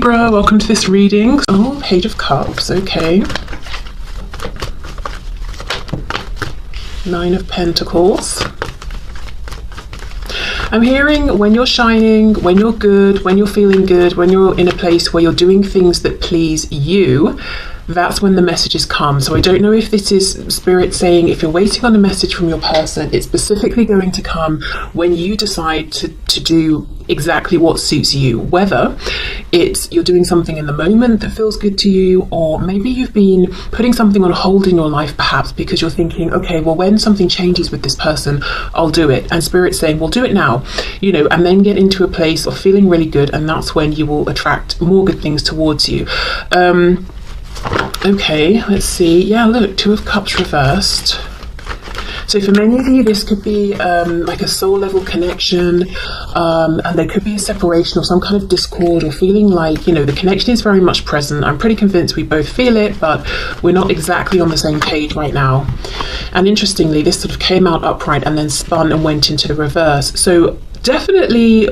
Libra, welcome to this reading. Oh, Page of Cups, okay. Nine of Pentacles. I'm hearing when you're shining, when you're good, when you're feeling good, when you're in a place where you're doing things that please you, that's when the messages come. So I don't know if this is Spirit saying if you're waiting on a message from your person, it's specifically going to come when you decide to do exactly what suits you, whether it's you're doing something in the moment that feels good to you, or maybe you've been putting something on hold in your life perhaps because you're thinking, okay, well, when something changes with this person, I'll do it. And Spirit's saying, well, do it now, and then get into a place of feeling really good, and that's when you will attract more good things towards you. Okay, let's see. Yeah, look, Two of Cups reversed. So for many of you, this could be like a soul level connection, and there could be a separation or some kind of discord, or feeling like, the connection is very much present. I'm pretty convinced we both feel it, but we're not exactly on the same page right now. And interestingly, this sort of came out upright and then spun and went into the reverse. So definitely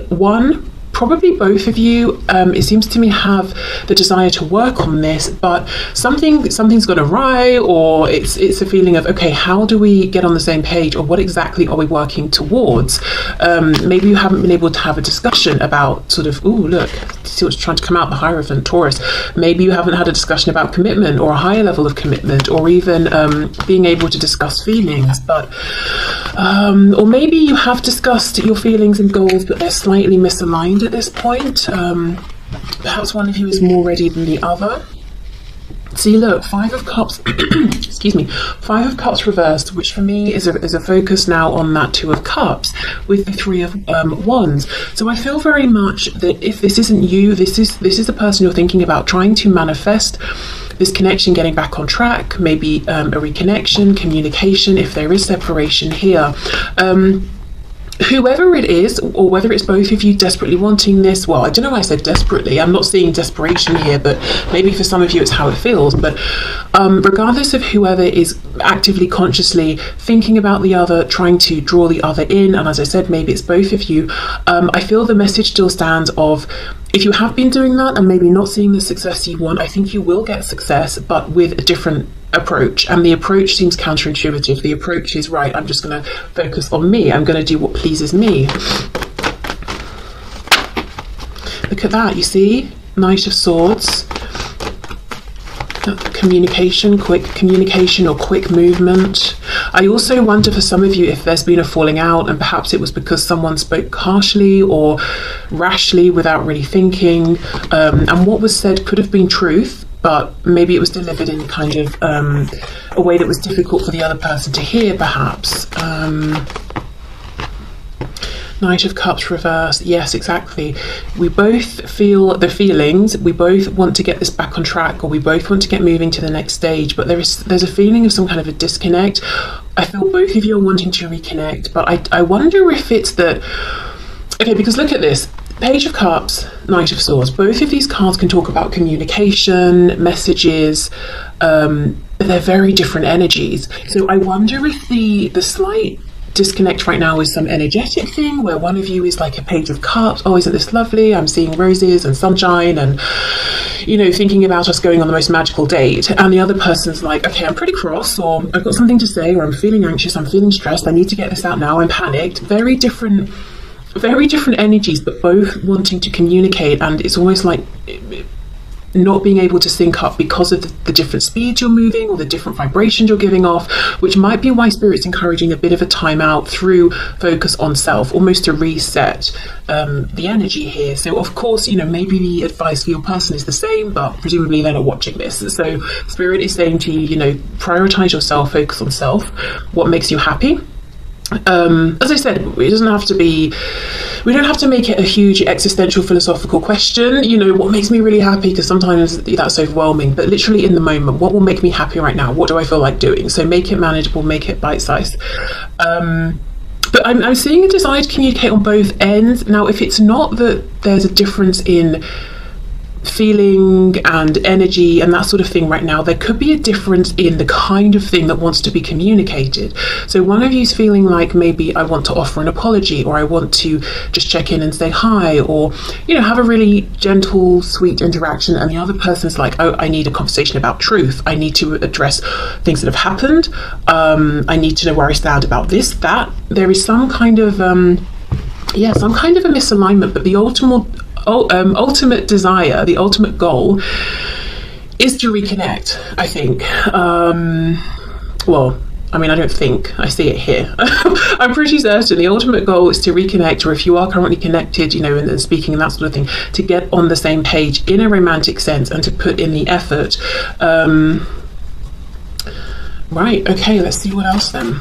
probably both of you, it seems to me, have the desire to work on this, but something's gone awry, or it's a feeling of, okay, how do we get on the same page, or what exactly are we working towards? Maybe you haven't been able to have a discussion about sort of, ooh, look, see what's trying to come out, the Hierophant, Taurus. Maybe you haven't had a discussion about commitment, or a higher level of commitment, or even being able to discuss feelings, but or maybe you have discussed your feelings and goals, but they're slightly misaligned at this point. Perhaps one of you is more ready than the other. See, look, Five of Cups, excuse me, Five of Cups reversed, which for me is a focus now on that Two of Cups with the Three of Wands. So I feel very much that if this isn't you, this is the person you're thinking about, trying to manifest this connection, getting back on track, maybe a reconnection, communication, if there is separation here. Whoever it is, or whether it's both of you desperately wanting this, well, I don't know why I said desperately. I'm not seeing desperation here, but maybe for some of you it's how it feels. But regardless of whoever is actively, consciously thinking about the other, trying to draw the other in, and as I said, maybe it's both of you, I feel the message still stands of, if you have been doing that and maybe not seeing the success you want, I think you will get success, but with a different approach. And the approach seems counterintuitive. The approach is, right, I'm just going to focus on me. I'm going to do what pleases me. Look at that, you see? Knight of Swords. Communication, quick communication or quick movement. I also wonder for some of you if there's been a falling out, and perhaps it was because someone spoke harshly or rashly without really thinking, and what was said could have been truth, but maybe it was delivered in kind of a way that was difficult for the other person to hear, perhaps. Knight of Cups reverse. Yes, exactly. We both feel the feelings. We both want to get this back on track, or we both want to get moving to the next stage, but there's a feeling of some kind of a disconnect. I feel both of you are wanting to reconnect, but I wonder if it's that, okay, because look at this. Page of Cups, Knight of Swords. Both of these cards can talk about communication, messages, but they're very different energies. So I wonder if the slight disconnect right now is some energetic thing where one of you is like a Page of Cups, oh, isn't this lovely, I'm seeing roses and sunshine and thinking about us going on the most magical date, and the other person's like, okay, I'm pretty cross, or I've got something to say, or I'm feeling anxious, I'm feeling stressed, I need to get this out now, I'm panicked. Very different energies, but both wanting to communicate, and it's almost like not being able to sync up because of the different speeds you're moving, or the different vibrations you're giving off, which might be why Spirit's encouraging a bit of a timeout through focus on self, almost to reset the energy here. So of course, maybe the advice for your person is the same, but presumably they're not watching this. So Spirit is saying to you, prioritize yourself, focus on self, what makes you happy. As I said, it doesn't have to be, we don't have to make it a huge existential philosophical question, what makes me really happy, because sometimes that's overwhelming, but literally in the moment, what will make me happy right now? What do I feel like doing? So make it manageable, make it bite-sized. But I'm seeing a desire to communicate on both ends. Now, if it's not that there's a difference in feeling and energy and that sort of thing right now, there could be a difference in the kind of thing that wants to be communicated. So one of you's feeling like, maybe I want to offer an apology, or I want to just check in and say hi, or, you know, have a really gentle, sweet interaction, and the other person's like, oh, I need a conversation about truth. I need to address things that have happened. I need to know where I stand about this, that. There is some kind of some kind of a misalignment, but the ultimate desire, the ultimate goal is to reconnect, I think. Well, I mean, I don't think, I see it here. I'm pretty certain the ultimate goal is to reconnect, or if you are currently connected, you know, and speaking and that sort of thing, to get on the same page in a romantic sense and to put in the effort. Right, okay, let's see what else then.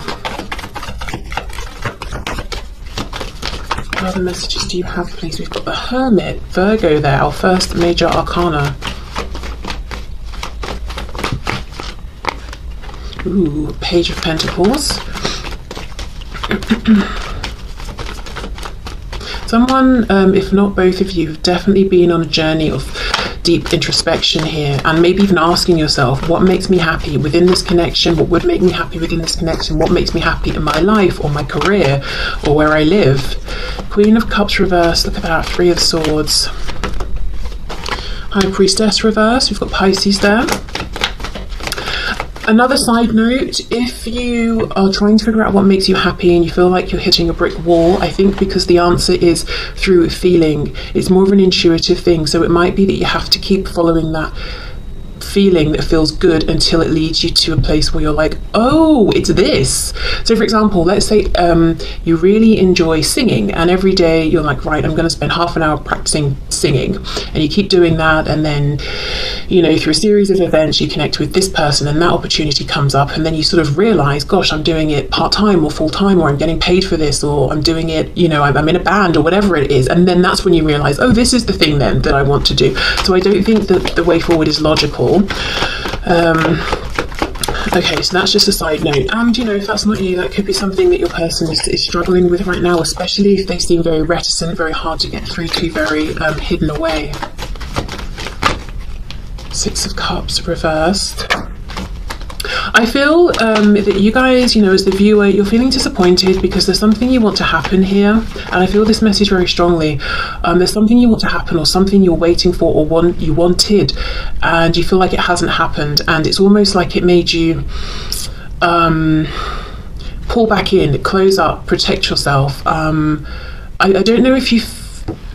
What other messages do you have, please? We've got the Hermit, Virgo there, our first major arcana. Ooh, Page of Pentacles. Someone, if not both of you, have definitely been on a journey of deep introspection here, and maybe even asking yourself, what makes me happy within this connection? What would make me happy within this connection? What makes me happy in my life, or my career, or where I live? Queen of Cups reversed, look at that, Three of Swords. High Priestess reversed, we've got Pisces there. Another side note, if you are trying to figure out what makes you happy and you feel like you're hitting a brick wall, I think because the answer is through feeling, it's more of an intuitive thing. So it might be that you have to keep following that feeling that feels good until it leads you to a place where you're like, oh, it's this. So for example, let's say you really enjoy singing, and every day you're like, right, I'm going to spend half an hour practicing singing, and you keep doing that, and then, you know, through a series of events you connect with this person and that opportunity comes up, and then you sort of realize, gosh, I'm doing it part-time or full-time, or I'm getting paid for this, or I'm doing it, you know, I'm in a band or whatever it is, and then that's when you realize, oh, this is the thing then that I want to do. So I don't think that the way forward is logical. Okay, so that's just a side note, and you know, if that's not you, that could be something that your person is struggling with right now, especially if they seem very reticent, very hard to get through to, very hidden away. Six of Cups reversed. I feel that you guys, you know, as the viewer, you're feeling disappointed because there's something you want to happen here, and I feel this message very strongly. There's something you want to happen, or something you're waiting for, or you wanted, and you feel like it hasn't happened, and it's almost like it made you pull back in, close up, protect yourself. I don't know if you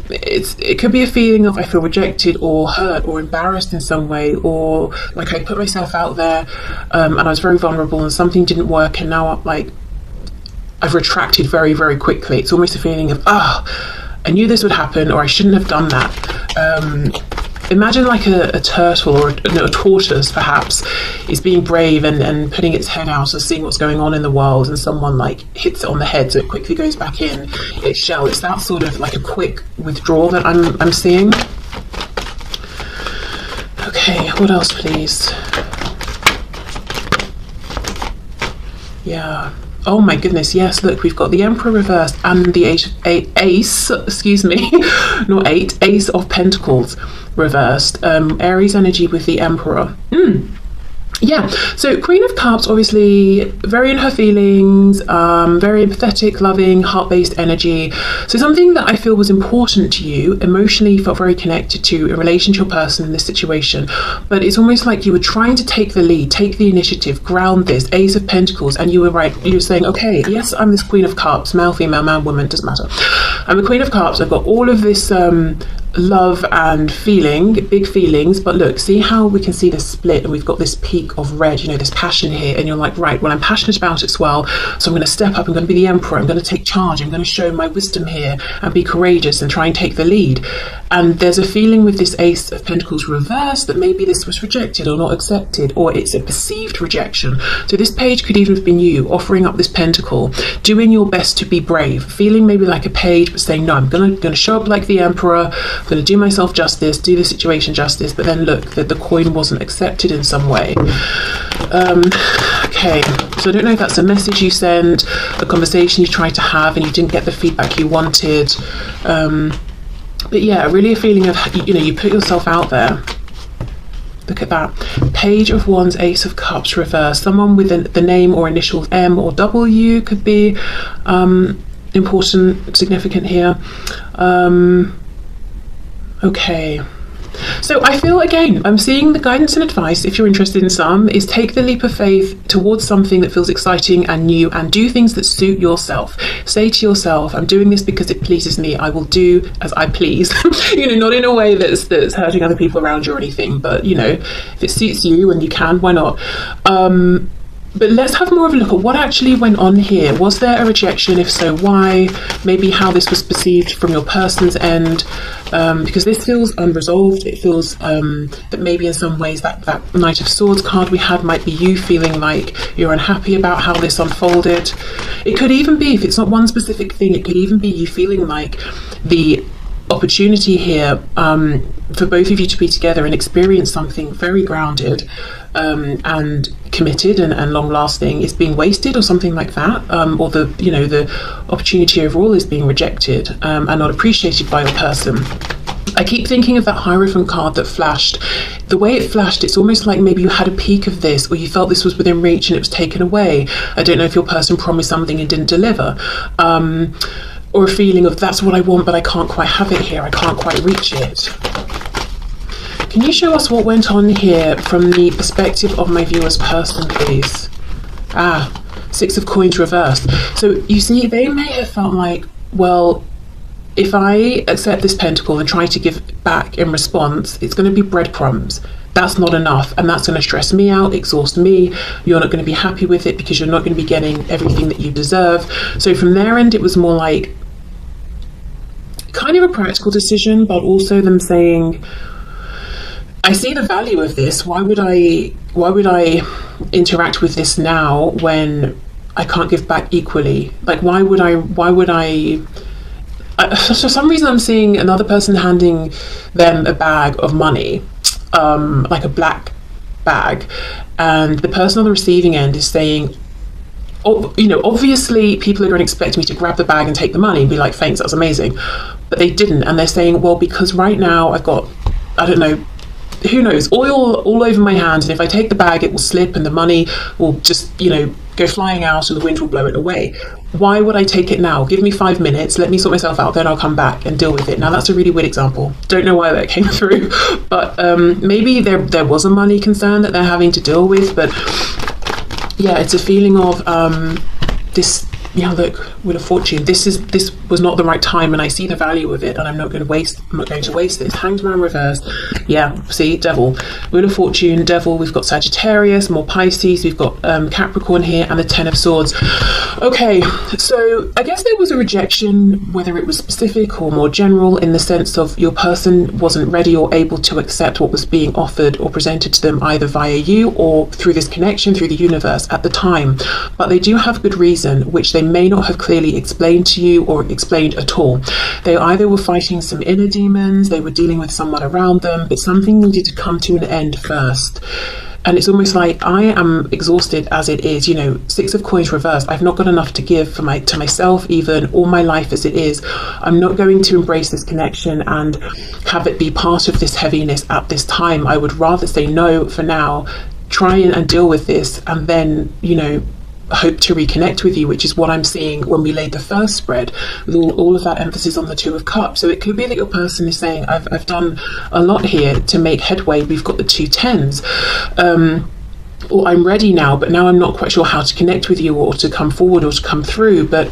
it could be a feeling of, I feel rejected or hurt or embarrassed in some way, or like I put myself out there and I was very vulnerable and something didn't work, and now I've retracted very, very quickly. It's almost a feeling of, I knew this would happen, or I shouldn't have done that. Imagine like a turtle, or a tortoise perhaps, is being brave and putting its head out and seeing what's going on in the world, and someone like hits it on the head so it quickly goes back in its shell. It's that sort of like a quick withdrawal that I'm seeing. Okay, what else please? Yeah. Oh my goodness, yes, look, we've got the Emperor reversed and the Ace of Pentacles reversed. Aries energy with the Emperor. Yeah, so Queen of Cups, obviously very in her feelings, very empathetic, loving, heart-based energy. So something that I feel was important to you, emotionally felt very connected to in relation to your person in this situation, but it's almost like you were trying to take the lead, take the initiative, ground this, Ace of Pentacles, and you were saying, okay, yes, I'm this Queen of Cups, male, female, man, woman, doesn't matter. I'm a Queen of Cups, I've got all of this love and feeling, big feelings, but look, see how we can see this split, and we've got this peak of red, you know, this passion here, and you're like, right, well, I'm passionate about it as well, so I'm going to step up, I'm going to be the Emperor, I'm going to take charge, I'm going to show my wisdom here and be courageous and try and take the lead. And there's a feeling with this Ace of Pentacles reversed that maybe this was rejected or not accepted, or it's a perceived rejection. So this page could even have been you offering up this pentacle, doing your best to be brave, feeling maybe like a page, but saying, no, I'm going to show up like the Emperor, I'm going to do myself justice, do the situation justice, but then look, that the coin wasn't accepted in some way. Okay, so I don't know if that's a message you sent, a conversation you tried to have and you didn't get the feedback you wanted. But yeah, really a feeling of, you know, you put yourself out there. Look at that. Page of Wands, Ace of Cups reverse. Someone with the name or initials M or W could be important, significant here. Okay. So I feel, again, I'm seeing the guidance and advice, if you're interested in some, is take the leap of faith towards something that feels exciting and new, and do things that suit yourself. Say to yourself, I'm doing this because it pleases me. I will do as I please. You know, not in a way that's hurting other people around you or anything, but, you know, if it suits you and you can, why not? But let's have more of a look at what actually went on here. Was there a rejection? If so, why? Maybe how this was perceived from your person's end, because this feels unresolved. It feels that maybe in some ways that Knight of Swords card we had might be you feeling like you're unhappy about how this unfolded. It could even be, if it's not one specific thing, it could even be you feeling like the opportunity here for both of you to be together and experience something very grounded and committed and long lasting is being wasted, or something like that, or the, you know, the opportunity overall is being rejected and not appreciated by your person. I keep thinking of that Hierophant card that flashed. The way it flashed, it's almost like maybe you had a peek of this, or you felt this was within reach and it was taken away. I don't know if your person promised something and didn't deliver, or a feeling of that's what I want but I can't quite have it here, I can't quite reach it. Can you show us what went on here from the perspective of my viewer's person, please? Six of Coins reversed. So you see, they may have felt like, well, if I accept this pentacle and try to give back in response, it's going to be breadcrumbs. That's not enough, and that's going to stress me out, exhaust me. You're not going to be happy with it because you're not going to be getting everything that you deserve. So from their end, it was more like kind of a practical decision, but also them saying, I see the value of this. Why would I interact with this now when I can't give back equally? Like, why would I for some reason I'm seeing another person handing them a bag of money, like a black bag, and the person on the receiving end is saying, oh, you know, obviously people are going to expect me to grab the bag and take the money and be like, thanks, that's amazing. But they didn't, and they're saying, well, because right now I've got, I don't know, who knows, oil all over my hand, and if I take the bag it will slip and the money will just, you know, go flying out and the wind will blow it away. Why would I take it now? Give me 5 minutes, let me sort myself out, then I'll come back and deal with it. Now that's a really weird example, don't know why that came through, but maybe there was a money concern that they're having to deal with. But yeah, it's a feeling of this, yeah, look, Wheel of Fortune, this was not the right time, and I see the value of it, and I'm not going to waste this. Hanged Man reversed. Yeah, see, Devil. Wheel of Fortune, Devil, we've got Sagittarius, more Pisces, we've got Capricorn here, and the Ten of Swords. Okay, so I guess there was a rejection, whether it was specific or more general, in the sense of your person wasn't ready or able to accept what was being offered or presented to them, either via you or through this connection, through the universe at the time. But they do have good reason, which they may not have clearly explained to you or explained at all. They either were fighting some inner demons, they were dealing with someone around them, but something needed to come to an end first. And it's almost like, I am exhausted as it is, you know, Six of Coins reversed. I've not got enough to give to myself, even, all my life as it is. I'm not going to embrace this connection and have it be part of this heaviness at this time. I would rather say no for now, try and deal with this, and then, you know, hope to reconnect with you, which is what I'm seeing when we laid the first spread, with all of that emphasis on the Two of Cups. So it could be that your person is saying, I've done a lot here to make headway. We've got the two tens, or I'm ready now, but now I'm not quite sure how to connect with you, or to come forward, or to come through. But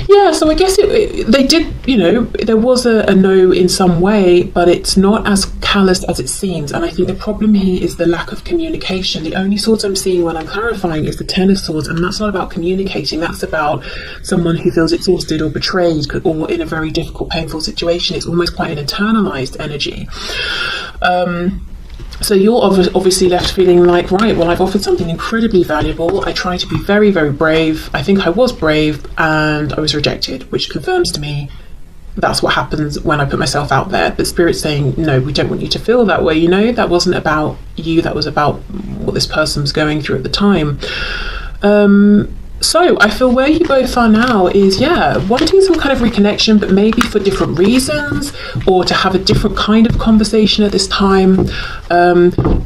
yeah, so I guess they did, you know, there was a no in some way, but it's not as callous as it seems. And I think the problem here is the lack of communication. The only swords I'm seeing when I'm clarifying is the Ten of Swords, and that's not about communicating. That's about someone who feels exhausted or betrayed, or in a very difficult, painful situation. It's almost quite an internalized energy. So you're obviously left feeling like, right, well, I've offered something incredibly valuable. I tried to be very, very brave. I think I was brave, and I was rejected, which confirms to me that's what happens when I put myself out there. But Spirit's saying, no, we don't want you to feel that way. You know, that wasn't about you. That was about what this person was going through at the time. So I feel where you both are now is, yeah, wanting some kind of reconnection, but maybe for different reasons, or to have a different kind of conversation at this time.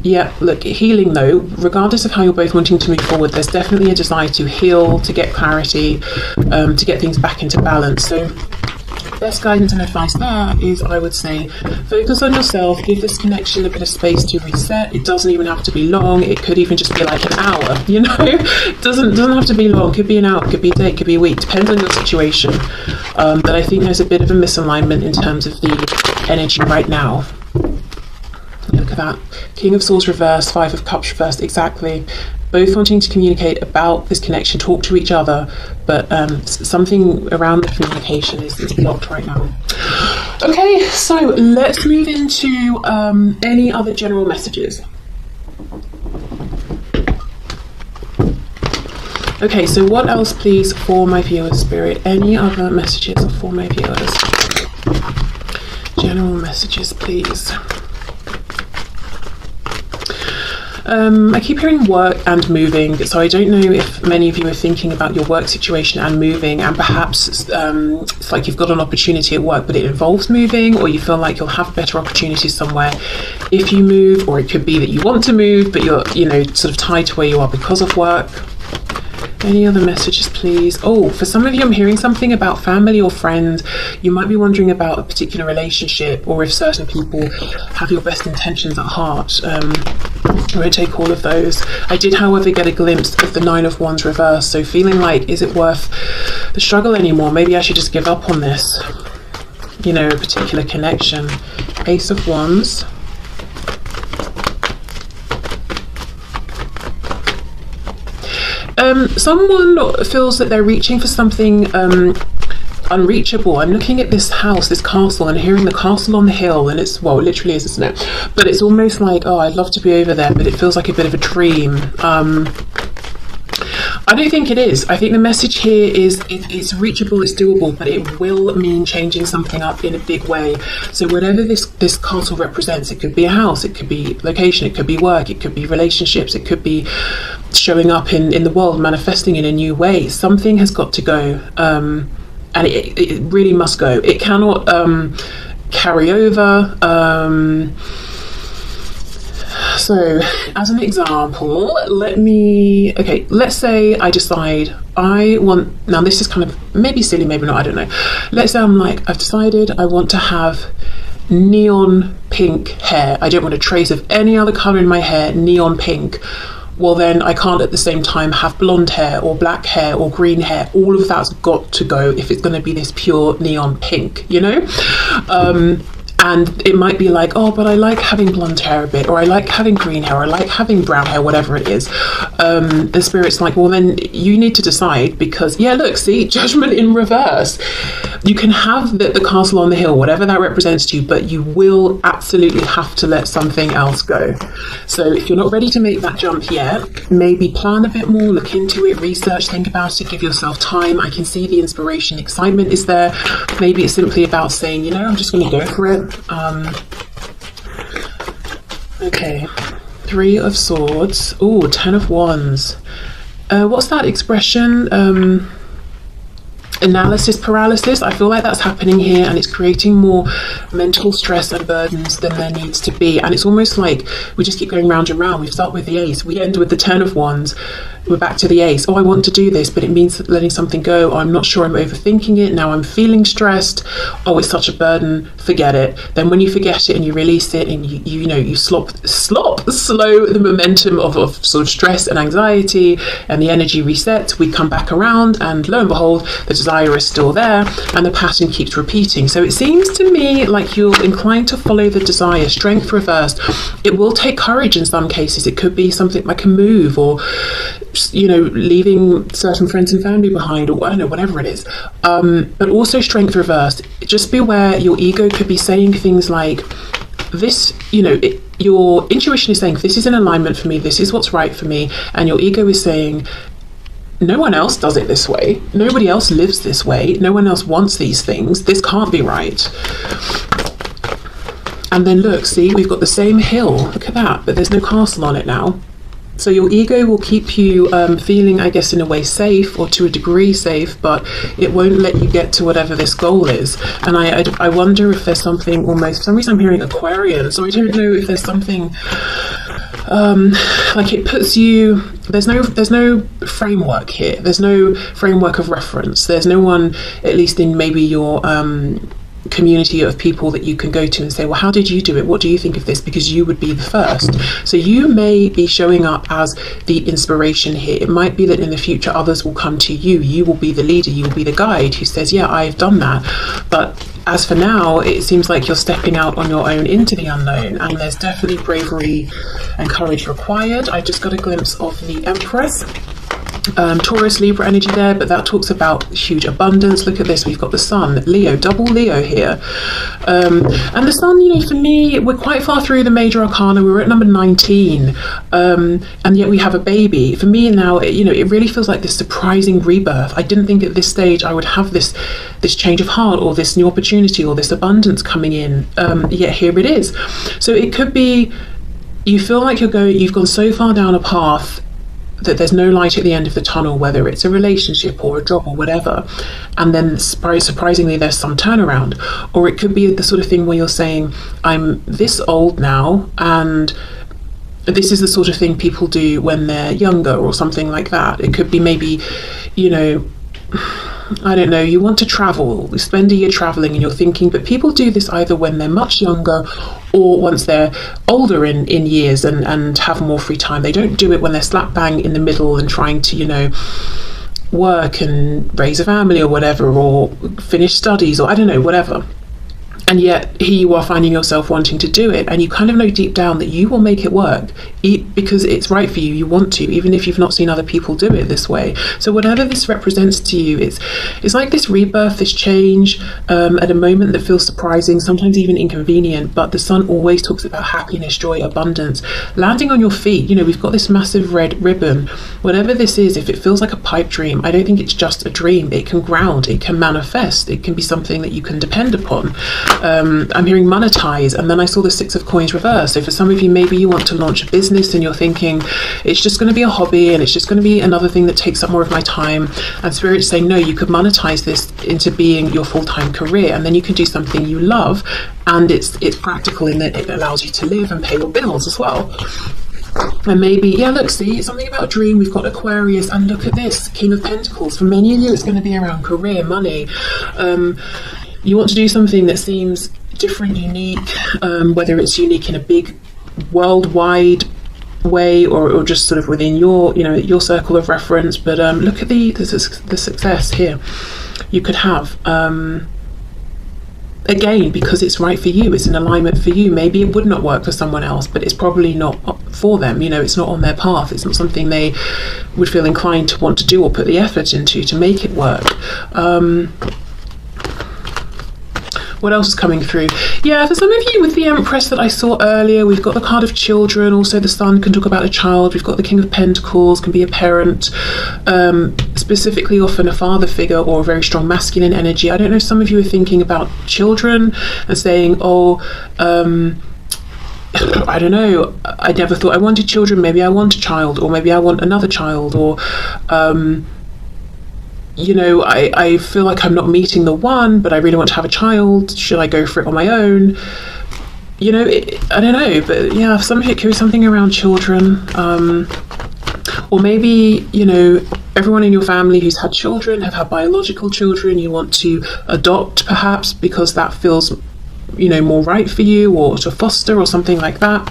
Yeah, look, healing though, regardless of how you're both wanting to move forward, there's definitely a desire to heal, to get clarity, to get things back into balance. So best guidance and advice there is, I would say, focus on yourself, give this connection a bit of space to reset. It doesn't even have to be long. It could even just be like an hour, you know. It doesn't have to be long. It could be an hour, it could be a day, it could be a week, depends on your situation. But I think there's a bit of a misalignment in terms of the energy right now. Look at that. King of Swords reversed, Five of Cups reversed, exactly. Both wanting to communicate about this connection, talk to each other, but something around the communication is blocked right now. Okay, so let's move into any other general messages. Okay, so what else, please, for my viewers, Spirit? Any other messages for my viewers? General messages, please. I keep hearing work and moving, so I don't know if many of you are thinking about your work situation and moving, and perhaps it's like you've got an opportunity at work but it involves moving, or you feel like you'll have better opportunities somewhere if you move, or it could be that you want to move but you're, you know, sort of tied to where you are because of work. Any other messages, please? Oh, for some of you, I'm hearing something about family or friends. You might be wondering about a particular relationship, or if certain people have your best intentions at heart. I won't take all of those. I did, however, get a glimpse of the Nine of Wands reverse, so feeling like, is it worth the struggle anymore? Maybe I should just give up on this, you know, a particular connection. Ace of Wands. Someone feels that they're reaching for something unreachable. I'm looking at this house, this castle, and hearing the castle on the hill, and it's, well, it literally is, isn't it? But it's almost like, oh, I'd love to be over there, but it feels like a bit of a dream. I don't think it is. I think the message here is it's reachable, it's doable, but it will mean changing something up in a big way. So whatever this castle represents, it could be a house, it could be location, it could be work, it could be relationships, it could be showing up in the world, manifesting in a new way. Something has got to go, and it really must go. It cannot carry over. So as an example, let's say I decide I want, now this is kind of maybe silly, maybe not, I don't know. Let's say I've decided I want to have neon pink hair. I don't want a trace of any other color in my hair, neon pink. Well, then I can't at the same time have blonde hair or black hair or green hair. All of that's got to go if it's going to be this pure neon pink, you know? And it might be like, oh, but I like having blonde hair a bit, or I like having green hair, or I like having brown hair, whatever it is. The Spirit's like, well, then you need to decide, because, yeah, look, see, judgment in reverse. You can have the castle on the hill, whatever that represents to you, but you will absolutely have to let something else go. So if you're not ready to make that jump yet, maybe plan a bit more, look into it, research, think about it, give yourself time. I can see the inspiration, excitement is there. Maybe it's simply about saying, you know, I'm just going to go for it. Okay, Three of Swords. Oh, Ten of Wands. What's that expression? Analysis paralysis. I feel like that's happening here, and it's creating more mental stress and burdens than there needs to be. And it's almost like we just keep going round and round. We start with the Ace, we end with the Ten of Wands, we're back to the Ace. Oh, I want to do this, but it means letting something go. Oh, I'm not sure, I'm overthinking it. Now I'm feeling stressed. Oh, it's such a burden. Forget it. Then when you forget it and you release it, and you slow the momentum of sort of stress and anxiety, and the energy resets, we come back around, and lo and behold, the desire is still there, and the pattern keeps repeating. So it seems to me like you're inclined to follow the desire. Strength reversed. It will take courage in some cases. It could be something like a move, or leaving certain friends and family behind, or I don't know, whatever it is. But also strength reversed. Just beware, your ego could be saying things like this, your intuition is saying, this is in alignment for me, this is what's right for me, and your ego is saying, no one else does it this way, nobody else lives this way, no one else wants these things, this can't be right. And then look, see, we've got the same hill, look at that, but there's no castle on it now. So your ego will keep you feeling, I guess, in a way safe, or to a degree safe, but it won't let you get to whatever this goal is. And I wonder if there's something, almost, for some reason I'm hearing Aquarian, so I don't know if there's something like it puts you, there's no framework here, there's no framework of reference, there's no one, at least in maybe your community of people that you can go to and say, well, how did you do it? What do you think of this? Because you would be the first. So you may be showing up as the inspiration here. It might be that in the future others will come to you. You will be the leader, you will be the guide who says, yeah, I've done that. But as for now, it seems like you're stepping out on your own into the unknown, and there's definitely bravery and courage required. I just got a glimpse of the Empress. Taurus, Libra energy there, but that talks about huge abundance. Look at this, we've got the Sun, Leo, double Leo here. And the Sun, you know, for me, we're quite far through the major arcana. We're at number 19, and yet we have a baby. For me now, it really feels like this surprising rebirth. I didn't think at this stage I would have this change of heart, or this new opportunity, or this abundance coming in, yet here it is. So it could be you feel like you've gone so far down a path that there's no light at the end of the tunnel, whether it's a relationship or a job or whatever, and then surprisingly there's some turnaround. Or it could be the sort of thing where you're saying, I'm this old now, and this is the sort of thing people do when they're younger, or something like that. It could be maybe, I don't know, you want to travel, spend a year traveling, and you're thinking, but people do this either when they're much younger or once they're older in years and have more free time. They don't do it when they're slap bang in the middle and trying to, work and raise a family or whatever, or finish studies, or I don't know, whatever. And yet here you are finding yourself wanting to do it, and you kind of know deep down that you will make it work because it's right for you. You want to, even if you've not seen other people do it this way. So whatever this represents to you, it's like this rebirth, this change, at a moment that feels surprising, sometimes even inconvenient. But the Sun always talks about happiness, joy, abundance, landing on your feet. We've got this massive red ribbon. Whatever this is, if it feels like a pipe dream, I don't think it's just a dream. It can ground, it can manifest, it can be something that you can depend upon. I'm hearing monetize, and then I saw the Six of Coins reverse. So for some of you, maybe you want to launch a business and you're thinking it's just going to be a hobby, and it's just going to be another thing that takes up more of my time, and Spirit's saying no, you could monetize this into being your full-time career, and then you can do something you love, and it's practical in that it allows you to live and pay your bills as well. And maybe, look, see, something about a dream. We've got Aquarius, and look at this, King of Pentacles. For many of you, it's going to be around career, money. You want to do something that seems different, unique, whether it's unique in a big worldwide way or just sort of within your circle of reference. But look at the success here you could have. Again, because it's right for you, it's an alignment for you. Maybe it would not work for someone else, but it's probably not for them. It's not on their path. It's not something they would feel inclined to want to do or put the effort into to make it work. What else is coming through? For some of you with the Empress that I saw earlier, we've got the card of children. Also the Sun can talk about a child. We've got the King of Pentacles, can be a parent, specifically often a father figure or a very strong masculine energy. I don't know, some of you are thinking about children and saying, I don't know, I never thought I wanted children, maybe I want a child, or maybe I want another child, or I feel like I'm not meeting the one, but I really want to have a child. Should I go for it on my own? I don't know, but some of it could be something around children. Or maybe, everyone in your family who's had children have had biological children. You want to adopt, perhaps, because that feels, more right for you, or to foster or something like that.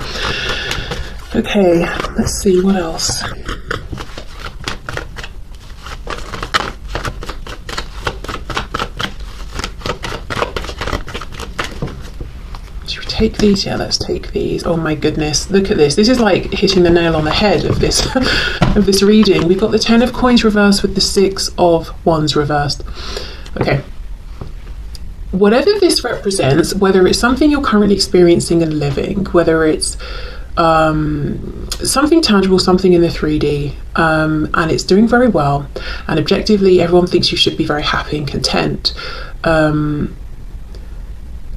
Okay, let's see, what else? Take these, let's take these. Oh my goodness, look at this. This is like hitting the nail on the head of this of this reading. We've got the 10 of Coins reversed with the 6 of Wands reversed. Okay, whatever this represents, whether it's something you're currently experiencing and living, whether it's something tangible, something in the 3D, and it's doing very well, and objectively everyone thinks you should be very happy and content,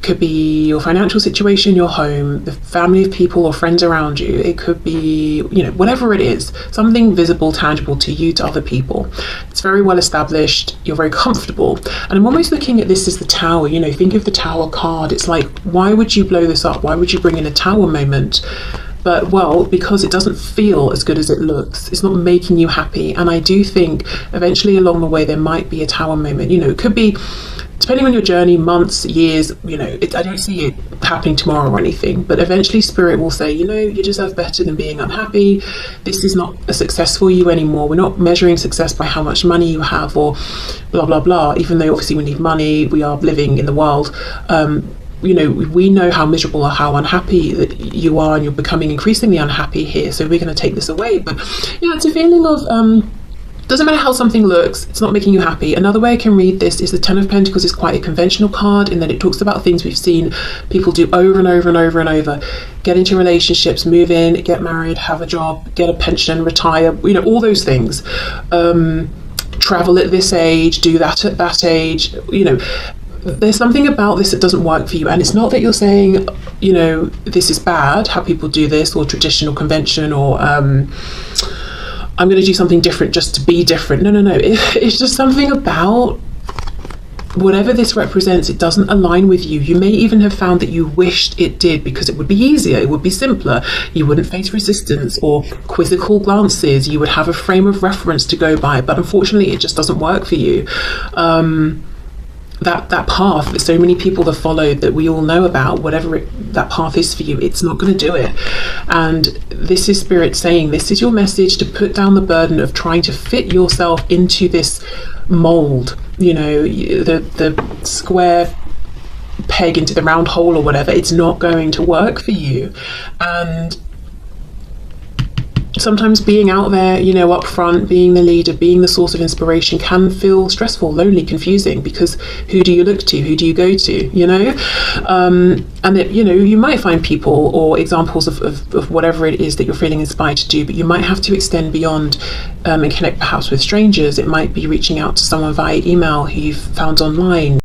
could be your financial situation, your home, the family of people or friends around you. It could be, you know, whatever it is, something visible, tangible to you, to other people. It's very well established. You're very comfortable. And I'm almost looking at this as the Tower. You know, think of the Tower card. It's like, why would you blow this up? Why would you bring in a Tower moment? But, well, because it doesn't feel as good as it looks. It's not making you happy. And I do think eventually along the way there might be a Tower moment. You know, it could be, depending on your journey, months, years, you know, I don't see it happening tomorrow or anything, but eventually Spirit will say, you know, you deserve better than being unhappy. This is not a success for you anymore. We're not measuring success by how much money you have or blah, blah, blah, even though obviously we need money. We are living in the world. You know, we know how miserable or how unhappy that you are, and you're becoming increasingly unhappy here. So we're going to take this away. But yeah, it's a feeling of, doesn't matter how something looks, it's not making you happy. Another way I can read this is the Ten of Pentacles is quite a conventional card in that it talks about things we've seen people do over and over and over and over. Get into relationships, move in, get married, have a job, get a pension, retire, you know, all those things. Travel at this age, do that at that age, you know. There's something about this that doesn't work for you, and it's not that you're saying, you know, this is bad, how people do this, or traditional convention, or I'm going to do something different just to be different. No. It's just something about whatever this represents. It doesn't align with you. You may even have found that you wished it did, because it would be easier, it would be simpler. You wouldn't face resistance or quizzical glances. You would have a frame of reference to go by, but unfortunately it just doesn't work for you. That path that so many people have followed, that we all know about, whatever that path is for you, it's not going to do it. And this is Spirit saying, this is your message to put down the burden of trying to fit yourself into this mold, you know, the square peg into the round hole or whatever. It's not going to work for you. And sometimes being out there, you know, up front, being the leader, being the source of inspiration can feel stressful, lonely, confusing, because who do you look to? Who do you go to? You know? And it, you know, you might find people or examples of whatever it is that you're feeling inspired to do, but you might have to extend beyond and connect perhaps with strangers. It might be reaching out to someone via email who you've found online.